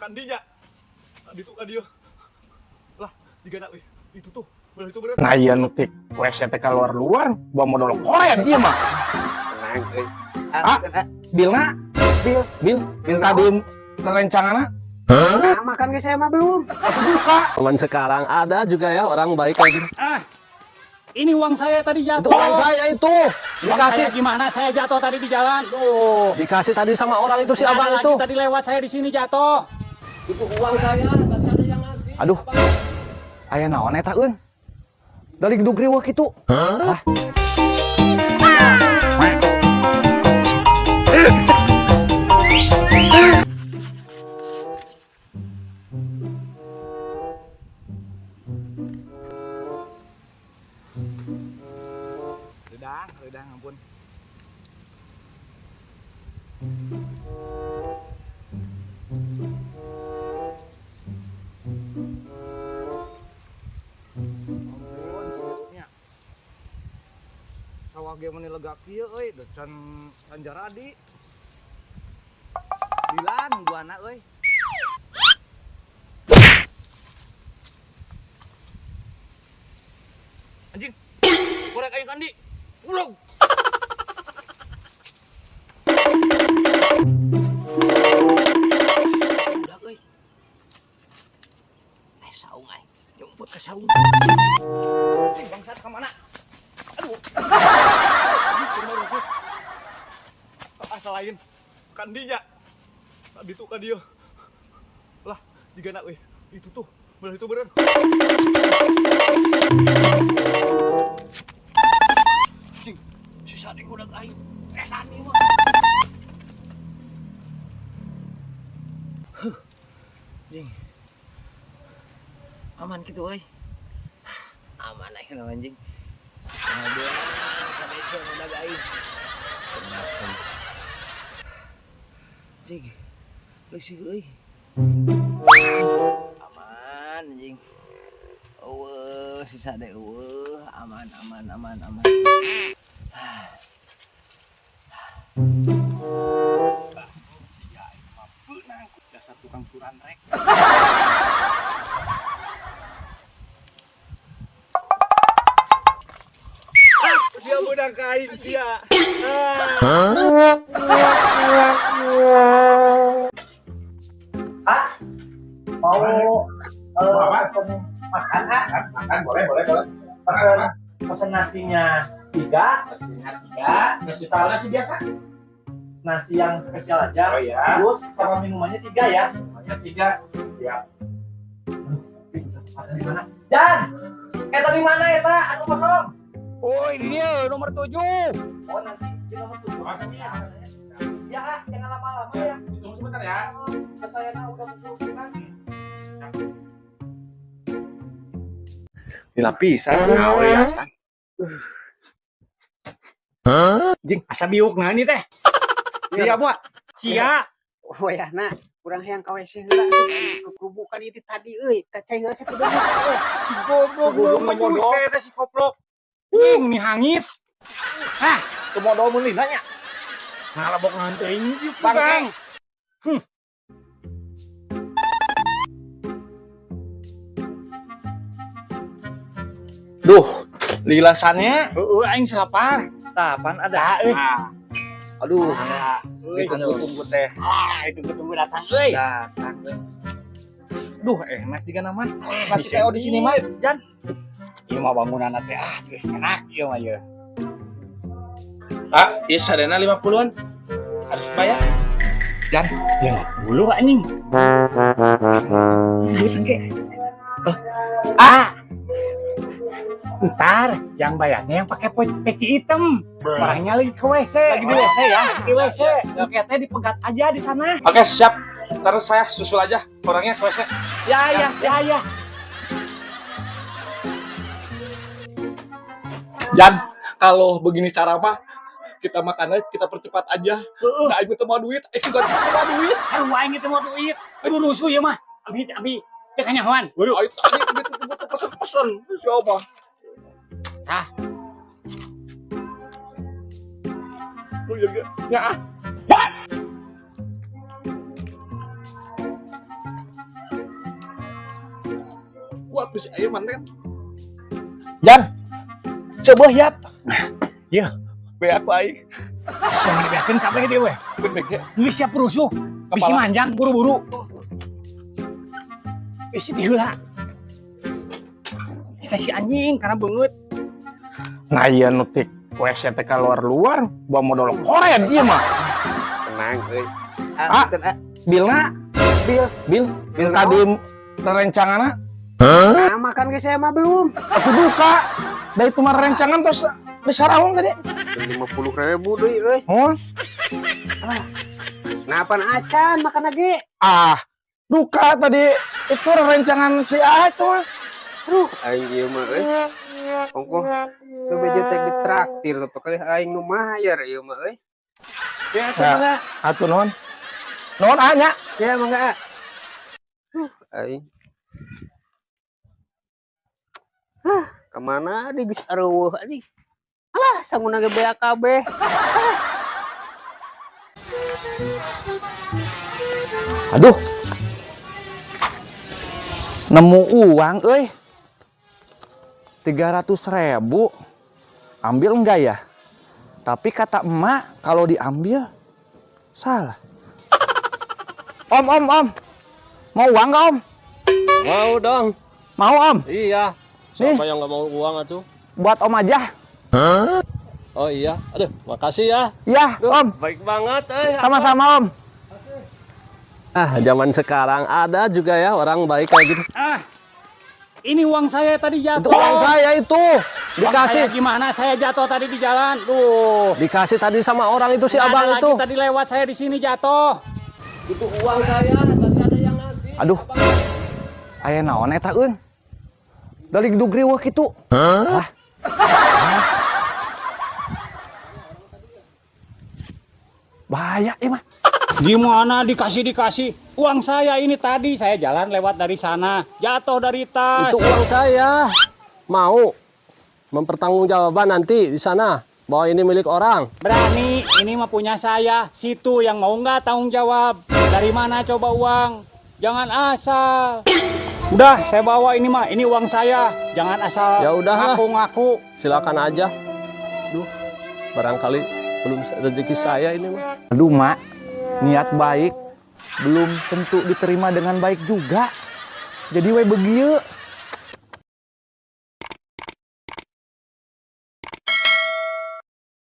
kandinya. Tadi tuh kan dia. Lah, jika nak itu tuh. Belah itu bener. Nah iya nutik WC teh luar bawa modal korek dia mah. Ah, Bil tadi rencanganna. Nah, makan ke saya mah belum. Aku buka. Teman sekarang ada juga ya orang baik kayak gini. Ini uang saya tadi Itu jatuh. orang saya itu. Uang saya gimana? Saya jatuh tadi di jalan. Tuh. Dikasih tadi sama orang itu si Ada abang lagi itu. tadi lewat saya di sini jatuh. Itu uang saya tadi ada yang ngasih. Aduh. Aya naon eta eun? Dari gedug riweuh kitu. Hah? Redang, ampun. Ampun, nya. Sawah ge meuni lega kieu euy, decan Ranjaradi. Dilan buana euy. Anjing. Korek aing kandi. Ulung. Udah euy. Saung aing. Nyumput ke saung. Bangsat ka mana? Aduh. Asal lain. Kandinya. Tadi tuh ka dieu. Lah, jigana euy. Itu tuh. Belah itu bener. Cing, si Sading udah aing. Tani mah. Jing. Aman gitu euy. Aman aing naon anjing. Aduh, sadese udah aing. Kenapa? Jing. Leusi euy. Aman anjing. Eueuh, si Sade eueuh, aman. Sia ieu mah beunang dasar tukang curan rek. Sia beunang ka aing sia. Mau makan Makan boleh. pesen nasinya 3, Nasi tahu nasi biasa. nasi yang spesial aja. Oh iya. Terus sama minumannya 3 ya. Banyak 3. Ya. Di mana? Dan, eta di mana eta? Anu kosong. Oh, ini dia nomor 7. Oh, nanti di nomor 7. Makasih. Ya, jangan lama-lama ya. Tunggu sebentar ya. Saya udah pukul kan. Dilapisan. Nah, ya. Jing, asa biuk nah ini teh. Iya, Bu. Sia. Oh ya, nah, kurang hayang ka WC heula. Rubukan itu tadi euy, teh heula saya kudu. Si goblok maju saya teh si koplok. Ini hangit. Hah, Kemodal mun linanya. ngalabok nganteing ieu Bangkeng. Duh, lilasannya. Heeh, aing sapar. Tapan ada. Dah euy. Aduh. Tunggu teh. Itu tunggu datang euy. Datang euy. Duh, enak juga nama. Nasi teo di sini mah, Jan. Ieu mah bangunan teh geus enak ieu mah ieu. Pak, iya sadana 50-an. Harus bayar. Jan, Ya, dulu anjing. Ntar yang bayarnya yang pakai peci hitam. Orangnya lagi ke WC. Lagi di WC ya, di WC. Loketnya dipegat aja di sana. Oke, siap. Terus saya susul aja orangnya ke WC. Ya. Jan, kalau begini cara mah kita makan aja, kita percepat aja. Nah, ibu mau duit, juga mau duit. Aduh, aing itu mau duit. Aduh, rusuh ya mah. Abi, cek nyahoan. Waduh, ayo tadi butuh pesen. Siapa? Ah. Lu jaga. Ya. kuat bisa ayo manten. Jan, coba yap. Iya. Be aku aing. Yang dibiakin kabeh dia weh. Bege. Geus siap rusuh. Bisi Kepala. manjang buru-buru. Bisi diheula. Kita si anjing karena beungeut. Nah iya nutik WC teh luar bawa modal koren ieu mah. Tenang euy. Ah. Bilna Bil tadi rencanganna Nah, makan ge saya mah belum. aku buka. Dari itu mah rencangan terus disaraung tadi. 50.000 deui euy. Oh, Nah, pan acan makan lagi. duka tadi itu rencangan si A itu mah. Aduh, aing ieu mah euy. Ongkoh teu beje teh ditraktir tuh kali aing nu mayar ieu mah euy. Ya, atuh Ya. mangga. Atuh nuhun. Nuhun anya. Ya, mangga. Aing. Kemana di geus areueuh anjing. Alah, sanguna ge bea kabeh. Aduh. Nemu uang euy. 300.000. Ambil enggak ya? Tapi kata emak kalau diambil salah. Om. Mau uang enggak, Om? Mau dong. Mau, Om? Iya. Siapa yang nggak mau uang atuh? Buat Om aja. Oh iya. Aduh, makasih ya. Ya, Duh, Om. baik banget. Sama-sama, Om. Zaman sekarang ada juga ya orang baik kayak gitu. Ini uang saya tadi jatuh. Itu uang saya itu. Uang saya Dikasih. gimana? Saya jatuh tadi di jalan. Duh. Dikasih tadi sama orang itu si Nggak ada abang lagi itu. tadi lewat saya di sini jatuh. Itu uang saya. Tadi ada yang ngasih. Aduh. Aya naon eta eun? Dari gedug riweuh kitu. Hah? Bahaya ieu mah. Gimana dikasih? Uang saya ini tadi saya jalan lewat dari sana, jatuh dari tas. Itu uang saya. Mau mempertanggungjawaban nanti di sana bahwa ini milik orang. Berani, ini mah punya saya. Situ yang mau nggak tanggung jawab. Dari mana coba uang? Jangan asal. Udah, saya bawa ini mah. Ini uang saya. Jangan asal Ya udah lah. ngaku-ngaku. Silakan aja. Duh, barangkali belum rezeki saya ini mah. Aduh, Mak. Niat baik belum tentu diterima dengan baik juga. Jadi we begieu.